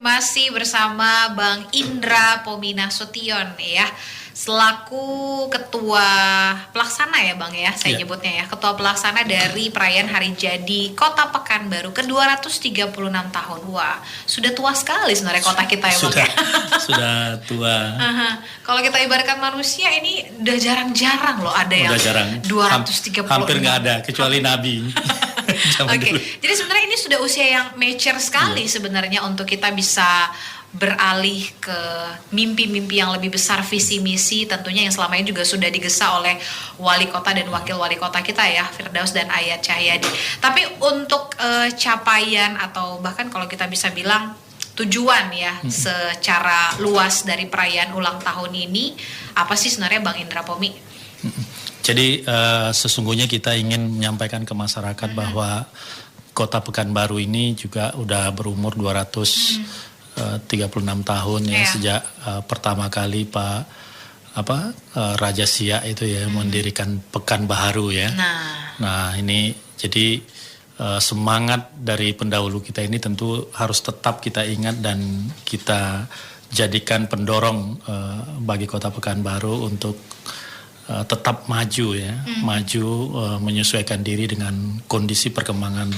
Masih bersama Bang Indra Pominasution ya, selaku ketua pelaksana ya Bang ya, saya nyebutnya ya, ketua pelaksana dari perayaan Hari Jadi Kota Pekanbaru ke-236 tahun. Wah, sudah tua sekali sebenarnya kota kita ya Bang ya. Sudah tua. Kalau kita ibaratkan manusia ini udah jarang-jarang loh ada yang udah jarang. 236. Hampir nggak ada kecuali Nabi. Oke, jadi sebenarnya ini sudah usia yang mature sekali sebenarnya untuk kita bisa beralih ke mimpi-mimpi yang lebih besar, visi misi tentunya yang selama ini juga sudah digesa oleh wali kota dan wakil wali kota kita ya, Firdaus dan Ayat Cahyadi. Tapi untuk capaian atau bahkan kalau kita bisa bilang tujuan ya secara luas dari perayaan ulang tahun ini, apa sih sebenarnya Bang Indra Pomi? Jadi sesungguhnya kita ingin menyampaikan ke masyarakat bahwa Kota Pekanbaru ini juga udah berumur 236 tahun ya sejak pertama kali Raja Siak itu ya mendirikan Pekanbaru ya. Nah ini jadi semangat dari pendahulu kita ini tentu harus tetap kita ingat dan kita jadikan pendorong bagi Kota Pekanbaru untuk tetap maju ya, menyesuaikan diri dengan kondisi perkembangan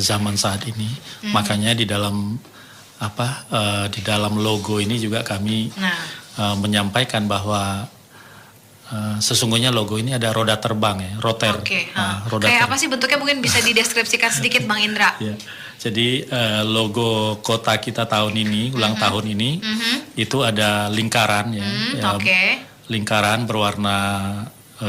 zaman saat ini. Makanya di dalam di dalam logo ini juga kami menyampaikan bahwa sesungguhnya logo ini ada roda terbang ya, roter. Kayak apa sih bentuknya, mungkin bisa dideskripsikan sedikit Bang Indra? Ya. Jadi logo kota kita tahun ini, ulang tahun ini, itu ada lingkaran ya. Lingkaran berwarna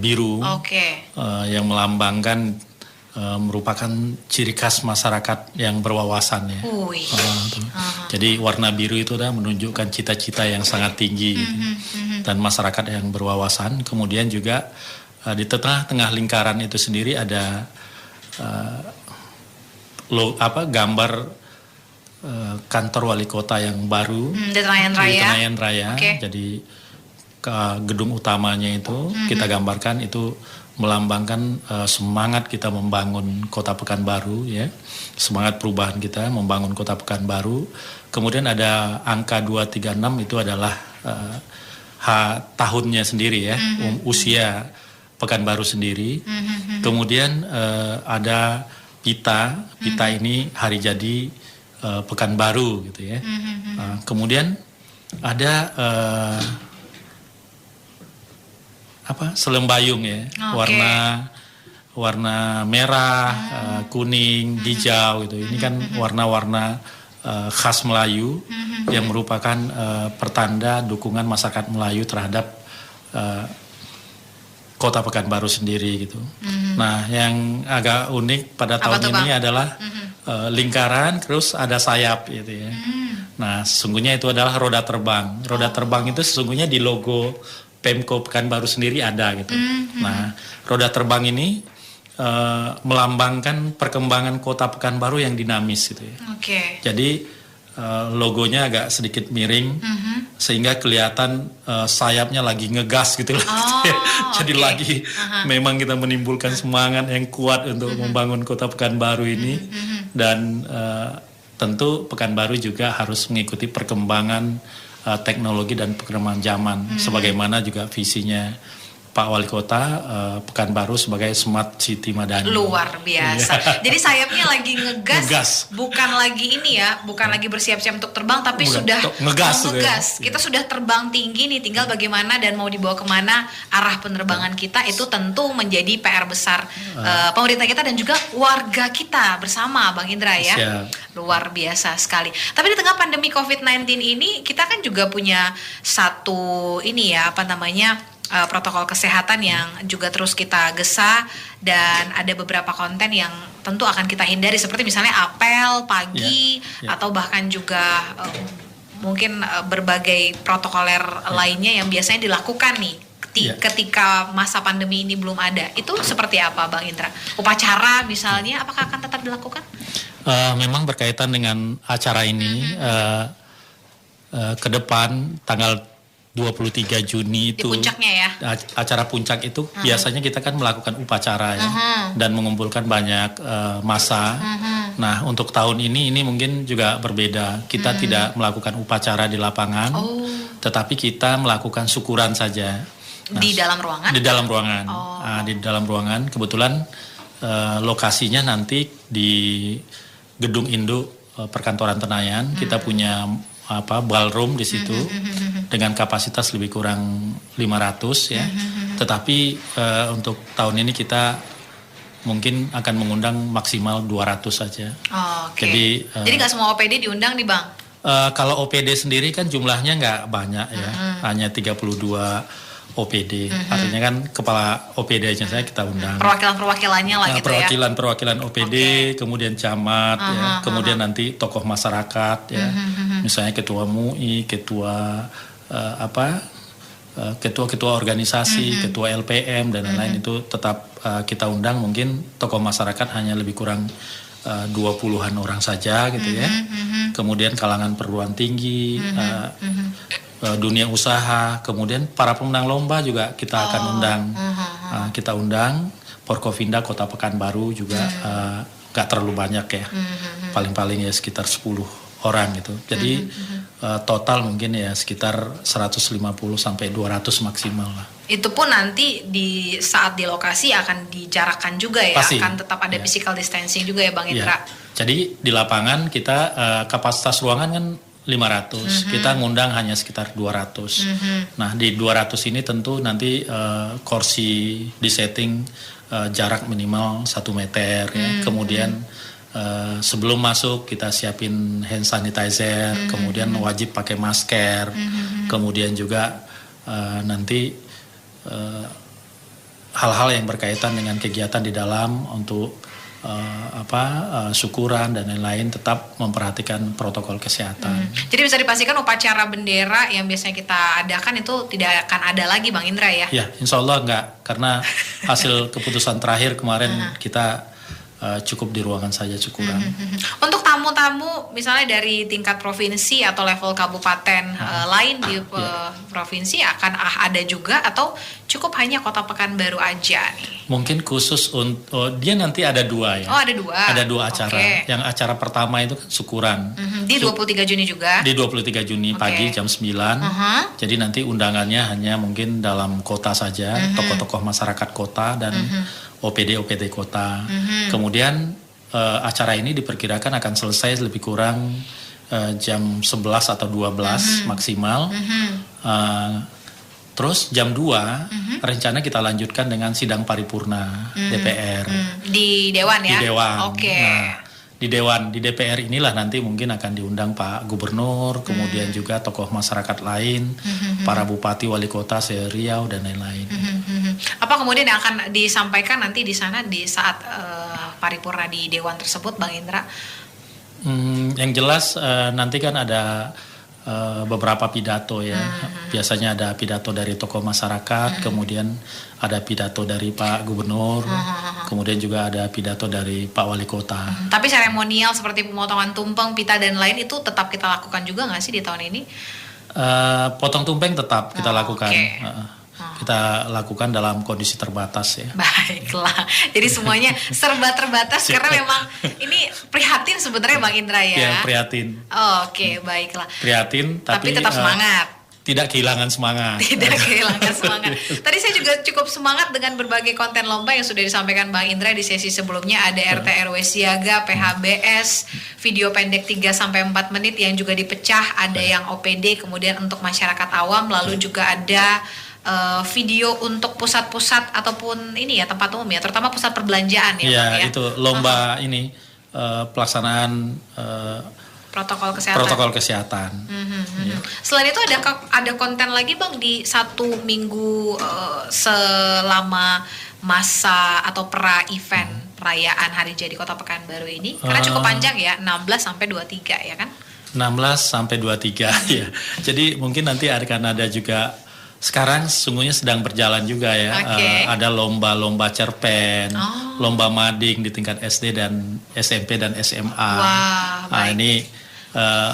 biru yang melambangkan merupakan ciri khas masyarakat yang berwawasan ya. Jadi warna biru itu dah menunjukkan cita-cita yang sangat tinggi gitu. Dan masyarakat yang berwawasan. Kemudian juga di tengah-tengah lingkaran itu sendiri ada gambar kantor wali kota yang baru di Tenayan Raya. Jadi gedung utamanya itu kita gambarkan itu melambangkan semangat kita membangun Kota Pekanbaru ya, semangat perubahan kita membangun Kota Pekanbaru. Kemudian ada angka 236 itu adalah tahunnya sendiri ya, usia Pekanbaru sendiri. Kemudian ada pita ini hari jadi Pekanbaru gitu ya. Kemudian ada selembayung ya, warna merah, kuning, hijau gitu. Ini kan warna-warna khas Melayu yang merupakan pertanda dukungan masyarakat Melayu terhadap Kota Pekanbaru sendiri gitu. Nah, yang agak unik pada tahun ini adalah lingkaran terus ada sayap gitu ya. Nah, sesungguhnya itu adalah roda terbang. Roda terbang itu sesungguhnya di logo Pemko Pekanbaru sendiri ada gitu. Nah, roda terbang ini melambangkan perkembangan Kota Pekanbaru yang dinamis gitu ya. Jadi logonya agak sedikit miring sehingga kelihatan sayapnya lagi ngegas gitu lah. Jadi lagi memang kita menimbulkan semangat yang kuat untuk membangun Kota Pekanbaru ini dan tentu Pekanbaru juga harus mengikuti perkembangan teknologi dan perkembangan zaman sebagaimana juga visinya Pak Wali Kota Pekanbaru sebagai Smart City Madani. Luar biasa. Jadi sayapnya lagi ngegas. Bukan lagi ini ya, bukan lagi bersiap-siap untuk terbang, tapi sudah ngegas. Kita sudah terbang tinggi nih, tinggal bagaimana dan mau dibawa kemana arah penerbangan kita itu tentu menjadi PR besar pemerintah kita dan juga warga kita bersama Bang Indra ya. Luar biasa sekali. Tapi di tengah pandemi COVID-19 ini kita kan juga punya satu ini ya, protokol kesehatan yang juga terus kita gesa dan ada beberapa konten yang tentu akan kita hindari seperti misalnya apel pagi atau bahkan juga mungkin berbagai protokoler lainnya yang biasanya dilakukan nih ketika masa pandemi ini belum ada. Itu seperti apa Bang Indra? Upacara misalnya apakah akan tetap dilakukan? Memang berkaitan dengan acara ini ke depan tanggal 23 Juni itu di puncaknya ya. Acara puncak itu biasanya kita kan melakukan upacara ya dan mengumpulkan banyak massa. Nah, untuk tahun ini mungkin juga berbeda. Kita tidak melakukan upacara di lapangan, tetapi kita melakukan syukuran saja. Nah, di dalam ruangan? Di dalam ruangan. Di dalam ruangan. Kebetulan lokasinya nanti di Gedung Induk Perkantoran Tenayan. Kita punya ballroom di situ dengan kapasitas lebih kurang 500 ya. Tetapi untuk tahun ini kita mungkin akan mengundang maksimal 200 saja. Jadi nggak semua OPD diundang nih Bang? Kalau OPD sendiri kan jumlahnya nggak banyak ya, hanya 32 OPD. Artinya kan kepala OPD aja saya kita undang. Perwakilan-perwakilannya lah gitu ya. Perwakilan OPD, kemudian camat, ya, kemudian nanti tokoh masyarakat, ya, misalnya ketua MUI, ketua-ketua organisasi, ketua LPM dan lain-lain itu tetap kita undang. Mungkin tokoh masyarakat hanya lebih kurang 20-an orang saja gitu ya. Kemudian kalangan perguruan tinggi, dunia usaha, kemudian para pemenang lomba juga kita akan undang. Kita undang Forkopimda Kota Pekanbaru juga gak terlalu banyak ya, paling-paling ya sekitar 10 orang gitu. Jadi total mungkin ya sekitar 150 sampai 200 maksimal lah. Itu pun nanti di saat di lokasi akan dijarakkan juga ya, pasti, akan tetap ada physical distancing juga ya Bang Indra. Jadi di lapangan kita kapasitas ruangan kan 500, kita ngundang hanya sekitar 200. Nah di 200 ini tentu nanti kursi disetting jarak minimal 1 meter ya. Kemudian sebelum masuk kita siapin hand sanitizer, kemudian wajib pakai masker, kemudian juga nanti hal-hal yang berkaitan dengan kegiatan di dalam untuk syukuran dan lain-lain tetap memperhatikan protokol kesehatan. Jadi bisa dipastikan upacara bendera yang biasanya kita adakan itu tidak akan ada lagi Bang Indra ya? Ya, insya Allah enggak, karena hasil keputusan terakhir kemarin kita cukup di ruangan saja syukuran. Untuk tamu-tamu misalnya dari tingkat provinsi atau level kabupaten lain di provinsi akan ada juga atau cukup hanya Kota Pekanbaru aja nih? Mungkin khusus untuk dia nanti ada 2 ya. Oh, ada 2. Ada 2 acara. Yang acara pertama itu kan syukuran. Di 23 Juni juga? Di 23 Juni pagi jam 9. Jadi nanti undangannya hanya mungkin dalam kota saja, tokoh-tokoh masyarakat kota dan OPD kota. Kemudian acara ini diperkirakan akan selesai lebih kurang jam 11 atau 12 maksimal. Terus jam 2 rencana kita lanjutkan dengan sidang paripurna DPR. Di Dewan ya? Di Dewan. Nah, di DPR inilah nanti mungkin akan diundang Pak Gubernur, kemudian juga tokoh masyarakat lain, para bupati, wali kota se-Riau dan lain-lain. Apa kemudian yang akan disampaikan nanti di sana di saat paripurna di Dewan tersebut, Bang Indra? Yang jelas nanti kan ada beberapa pidato ya. Biasanya ada pidato dari tokoh masyarakat, kemudian ada pidato dari Pak Gubernur, kemudian juga ada pidato dari Pak Wali Kota. Tapi seremonial seperti pemotongan tumpeng, pita dan lain itu tetap kita lakukan juga nggak sih di tahun ini? Potong tumpeng tetap kita lakukan. Kita lakukan dalam kondisi terbatas ya. Baiklah, jadi semuanya serba terbatas karena memang ini prihatin sebenarnya Bang Indra ya. Ya, prihatin. Oke, baiklah. Prihatin tapi tetap semangat. Tidak kehilangan semangat. Tidak kehilangan semangat. Tadi saya juga cukup semangat dengan berbagai konten lomba yang sudah disampaikan Bang Indra di sesi sebelumnya. Ada RT RW siaga, PHBS, video pendek 3-4 menit yang juga dipecah. Ada yang OPD, kemudian untuk masyarakat awam, lalu juga ada video untuk pusat-pusat ataupun ini ya tempat umum ya, terutama pusat perbelanjaan ya. Iya, itu lomba ini pelaksanaan protokol kesehatan. Ya. Selain itu ada konten lagi Bang di 1 minggu selama masa atau pra event perayaan Hari Jadi Kota Pekanbaru ini, karena cukup panjang ya, 16 sampai 23 ya kan? 16 sampai 23 ya. Jadi mungkin nanti akan ada juga. Sekarang sungguhnya sedang berjalan juga ya, ada lomba-lomba cerpen, lomba mading di tingkat SD dan SMP dan SMA. Ini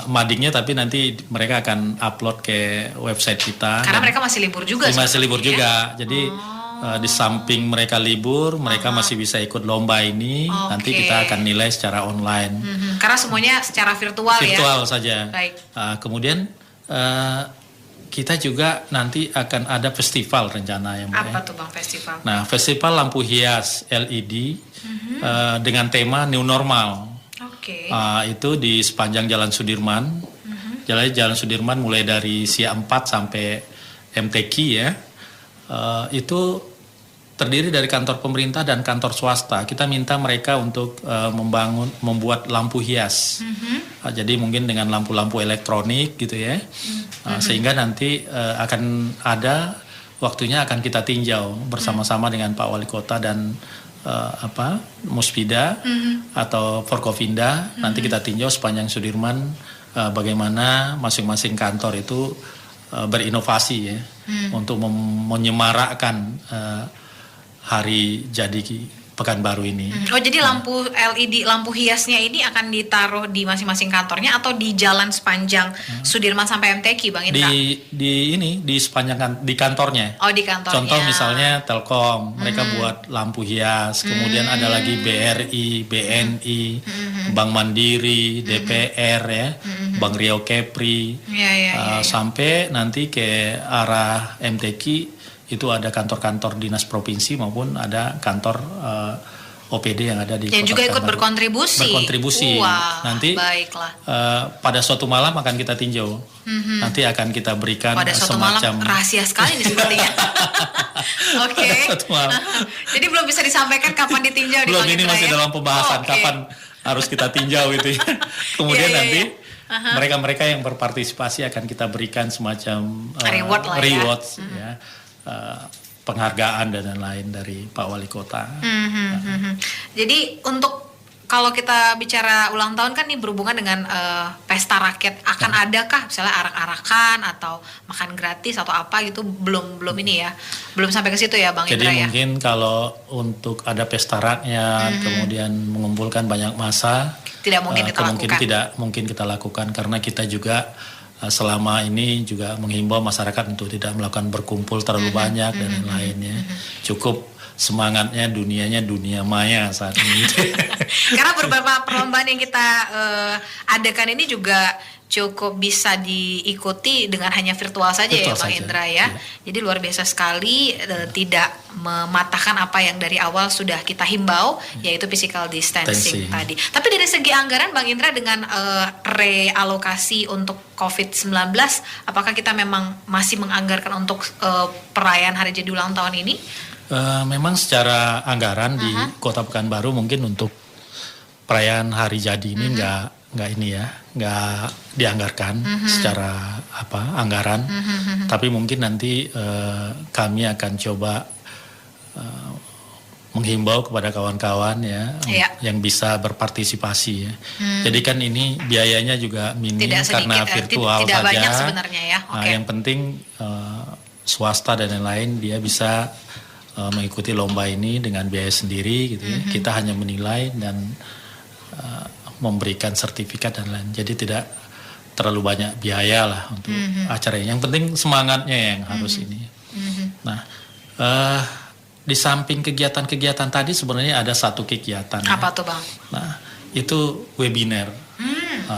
madingnya, tapi nanti mereka akan upload ke website kita. Karena mereka masih libur juga. Masih libur juga. Jadi di samping mereka libur, mereka masih bisa ikut lomba ini. Nanti kita akan nilai secara online. Karena semuanya secara virtual ya. Virtual saja. Baik. Kemudian kita juga nanti akan ada festival rencana yang Apa tuh Bang festival? Nah, festival lampu hias LED dengan tema New Normal. Itu di sepanjang Jalan Sudirman. Jalan Sudirman mulai dari Sia 4 sampai MTQ ya. Itu terdiri dari kantor pemerintah dan kantor swasta. Kita minta mereka untuk membuat lampu hias. Jadi mungkin dengan lampu-lampu elektronik gitu ya. Sehingga nanti akan ada waktunya akan kita tinjau bersama-sama dengan Pak Wali Kota dan Muspida atau Forkovinda. Nanti kita tinjau sepanjang Sudirman bagaimana masing-masing kantor itu berinovasi ya untuk menyemarakkan hari jadi Pekanbaru ini. Jadi lampu LED, lampu hiasnya ini akan ditaruh di masing-masing kantornya atau di jalan sepanjang Sudirman sampai MTQ, Bang Indra? Di sepanjang di kantornya. Oh, di kantornya. Contoh misalnya Telkom, mereka buat lampu hias. Kemudian ada lagi BRI, BNI, Bank Mandiri, DPR ya, Bank Riau Kepri, sampai nanti ke arah MTQ. Itu ada kantor-kantor dinas provinsi maupun ada kantor OPD yang ada di Kota juga ikut berkontribusi. Nanti pada suatu malam akan kita tinjau. Nanti akan kita berikan pada suatu semacam malam rahasia sekali nih sepertinya. Oke. Jadi belum bisa disampaikan kapan ditinjau. Belum, ini masih dalam pembahasan kapan harus kita tinjau itu ya. Kemudian nanti mereka-mereka yang berpartisipasi akan kita berikan semacam rewards ya. Penghargaan dan lain-lain dari Pak Wali Kota. Jadi untuk kalau kita bicara ulang tahun kan ini berhubungan dengan pesta rakyat, akan adakah misalnya arak-arakan atau makan gratis atau apa gitu? Belum ini ya, belum sampai ke situ ya Bang Indra ya. Jadi mungkin kalau untuk ada pesta rakyat kemudian mengumpulkan banyak massa, tidak mungkin kita lakukan. Tidak mungkin kita lakukan karena kita juga selama ini juga menghimbau masyarakat untuk tidak melakukan berkumpul terlalu banyak dan lain-lainnya. Cukup semangatnya dunianya dunia maya saat ini. Karena beberapa perlombaan yang kita adakan ini juga cukup bisa diikuti dengan hanya virtual saja ya Bang Indra ya. Jadi luar biasa sekali, tidak mematahkan apa yang dari awal sudah kita himbau, yaitu physical distancing tadi. Tapi dari segi anggaran Bang Indra dengan realokasi untuk COVID-19, apakah kita memang masih menganggarkan untuk perayaan hari jadi ulang tahun ini? Memang secara anggaran di Kota Pekanbaru mungkin untuk perayaan hari jadi ini nggak dianggarkan secara anggaran, tapi mungkin nanti kami akan coba menghimbau kepada kawan-kawan yang bisa berpartisipasi ya. Jadi kan ini biayanya juga minim karena virtual tidak saja. Banyak sebenarnya ya. Yang penting swasta dan lain-lain dia bisa mengikuti lomba ini dengan biaya sendiri gitu ya. Kita hanya menilai dan memberikan sertifikat dan lain. Jadi tidak terlalu banyak biaya lah untuk acara ini. Yang penting semangatnya yang harus ini. Nah, di samping kegiatan-kegiatan tadi sebenarnya ada satu kegiatan. Apa tuh Bang? Nah, itu webinar,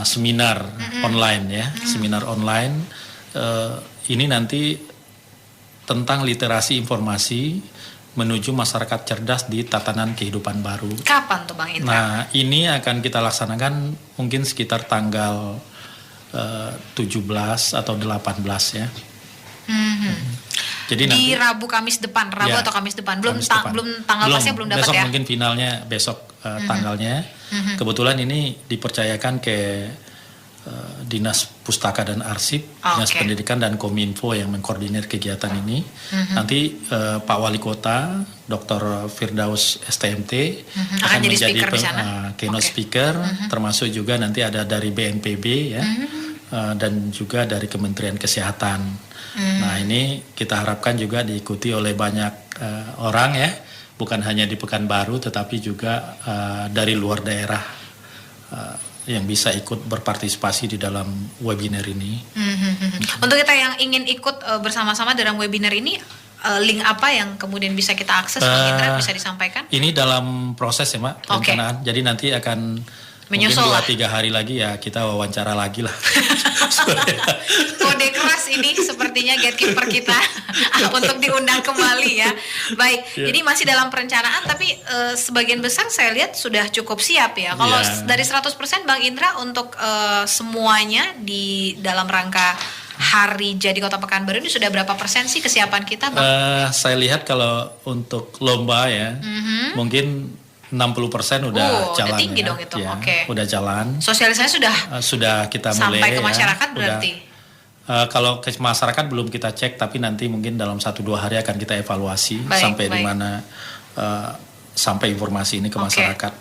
seminar online ya. Seminar online ini nanti tentang literasi informasi menuju masyarakat cerdas di tatanan kehidupan baru. Kapan tuh Bang Indra? Nah, ini akan kita laksanakan mungkin sekitar tanggal 17 atau 18 ya. Jadi di Rabu Kamis depan, atau Kamis depan. Belum tanggal pasnya belum dapat ya. Besok mungkin finalnya besok tanggalnya. Kebetulan ini dipercayakan ke Dinas Pustaka dan Arsip, Dinas Pendidikan dan Kominfo yang mengkoordinir kegiatan ini. Nanti Pak Wali Kota, Dr. Firdaus STMT akan menjadi keynote speaker, termasuk juga nanti ada dari BNPB ya, dan juga dari Kementerian Kesehatan. Nah ini kita harapkan juga diikuti oleh banyak orang ya, bukan hanya di Pekanbaru tetapi juga dari luar daerah yang bisa ikut berpartisipasi di dalam webinar ini. Untuk kita yang ingin ikut bersama-sama dalam webinar ini, link apa yang kemudian bisa kita akses, Bang Indra, bisa disampaikan? Ini dalam proses ya, Mak, perencanaan. Jadi nanti akan menyusul mungkin 2-3 hari lagi ya kita wawancara lagi lah. Kode keras ini sepertinya gatekeeper kita untuk diundang kembali ya. Baik, jadi masih dalam perencanaan tapi sebagian besar saya lihat sudah cukup siap ya. Kalau dari 100% Bang Indra untuk semuanya di dalam rangka Hari Jadi Kota Pekanbaru ini sudah berapa persen sih kesiapan kita, Bang? Saya lihat kalau untuk lomba ya, mungkin 60% udah jalan. Udah tinggi dong itu. Ya, Oke. Udah jalan. Sosialisasi sudah kita sampai mulai ke masyarakat ya, berarti. Kalau ke masyarakat belum kita cek, tapi nanti mungkin dalam 1-2 hari akan kita evaluasi sampai di mana sampai informasi ini ke masyarakat.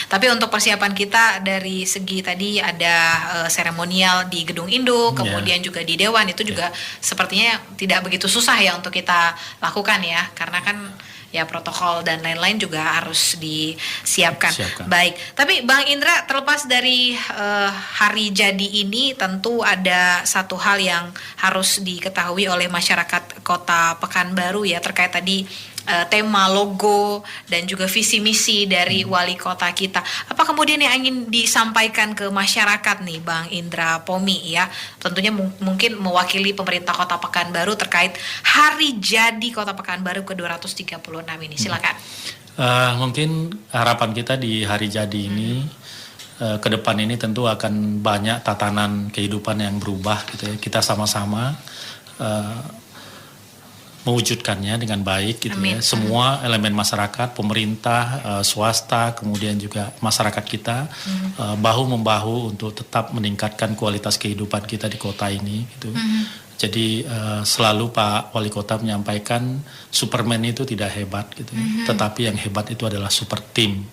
Tapi untuk persiapan kita dari segi tadi ada seremonial di Gedung Induk, kemudian juga di Dewan itu juga sepertinya tidak begitu susah ya untuk kita lakukan ya, karena kan ya protokol dan lain-lain juga harus disiapkan. Baik, tapi Bang Indra, terlepas dari hari jadi ini tentu ada satu hal yang harus diketahui oleh masyarakat Kota Pekanbaru ya, terkait tadi tema, logo, dan juga visi misi dari wali kota kita. Apa kemudian yang ingin disampaikan ke masyarakat nih Bang Indra Pomi ya? Tentunya mungkin mewakili pemerintah Kota Pekanbaru terkait Hari Jadi Kota Pekanbaru ke-236 ini. Silakan. Mungkin harapan kita di Hari Jadi ini ke depan ini tentu akan banyak tatanan kehidupan yang berubah gitu ya. Kita sama-sama mewujudkannya dengan baik gitu ya. Semua elemen masyarakat, pemerintah, swasta, kemudian juga masyarakat kita bahu-membahu untuk tetap meningkatkan kualitas kehidupan kita di kota ini gitu. Jadi selalu Pak Wali Kota menyampaikan Superman itu tidak hebat gitu ya. Tetapi yang hebat itu adalah super team.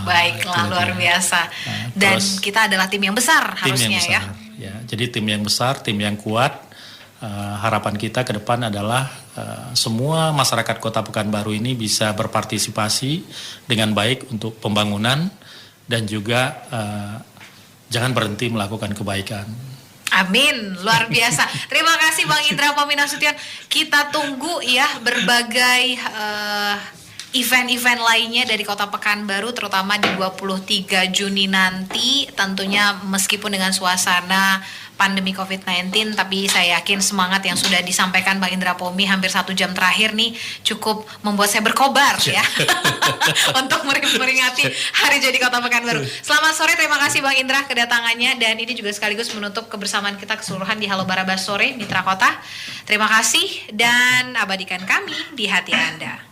Baiklah, luar biasa. Dan kita adalah tim yang besar harusnya ya. Jadi tim yang besar, tim yang kuat. Harapan kita ke depan adalah semua masyarakat Kota Pekanbaru ini bisa berpartisipasi dengan baik untuk pembangunan dan juga jangan berhenti melakukan kebaikan. Amin, luar biasa. Terima kasih Bang Indra Pomi Nasution. Kita tunggu ya berbagai event-event lainnya dari Kota Pekanbaru, terutama di 23 Juni nanti. Tentunya meskipun dengan suasana pandemi COVID-19, tapi saya yakin semangat yang sudah disampaikan Bang Indra Pomi hampir 1 jam terakhir nih cukup membuat saya berkobar ya untuk memperingati Hari Jadi Kota Pekanbaru. Selamat sore, terima kasih Bang Indra kedatangannya, dan ini juga sekaligus menutup kebersamaan kita keseluruhan di Halo Barabas Sore Mitra Kota. Terima kasih dan abadikan kami di hati Anda.